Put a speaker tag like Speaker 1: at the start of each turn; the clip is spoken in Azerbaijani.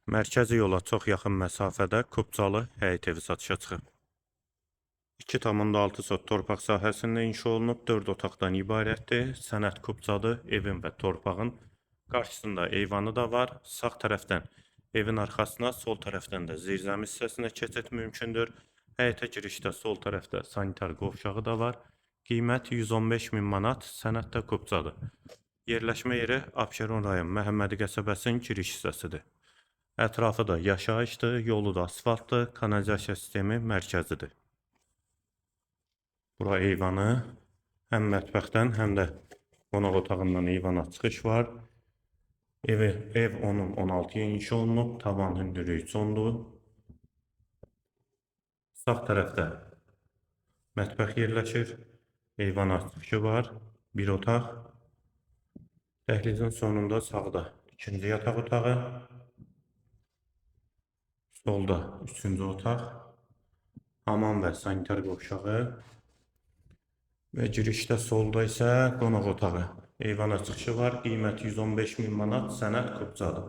Speaker 1: Mərkəzi yola çox yaxın məsafədə Kubcalı həyət evi satışa çıxıb. 2,6 sot torpaq sahəsində inşa olunub, 4 otaqdan ibarətdir. Sənət Kubcalı evin və torpağın qarşısında eyvanı da var. Sağ tərəfdən evin arxasına, sol tərəfdən də zirzəmi hissəsinə keçid mümkündür. Həyətə girişdə sol tərəfdə sanitar qovşağı da var. Qiymət 115 min manat, sənətdə Kubcalı. Yerləşmə yeri Abşeron rayon Məhəmmədi qəsəbəsinin giriş hissəsidir. Ətrafı da yaşayışdır, yolu da asfaltdır, kanalizasiya sistemi mərkəzidir. Bura eyvanı, həm mətbəxdən, həm də qonaq otağından eyvana çıxış var. Ev onun 16-ya inşa olunub, tavan hündürlüyü çondur. Sağ tərəfdə mətbəx yerləşir, eyvana çıxışı var, bir otaq. Dəhlizin sonunda sağda ikinci yataq otağı. Solda 3-cü otaq, hamam və sanitar qovşağı və girişdə solda isə qonaq otağı. Eyvana çıxışı var, qiymət 115 min manat, sənət Kubcalı.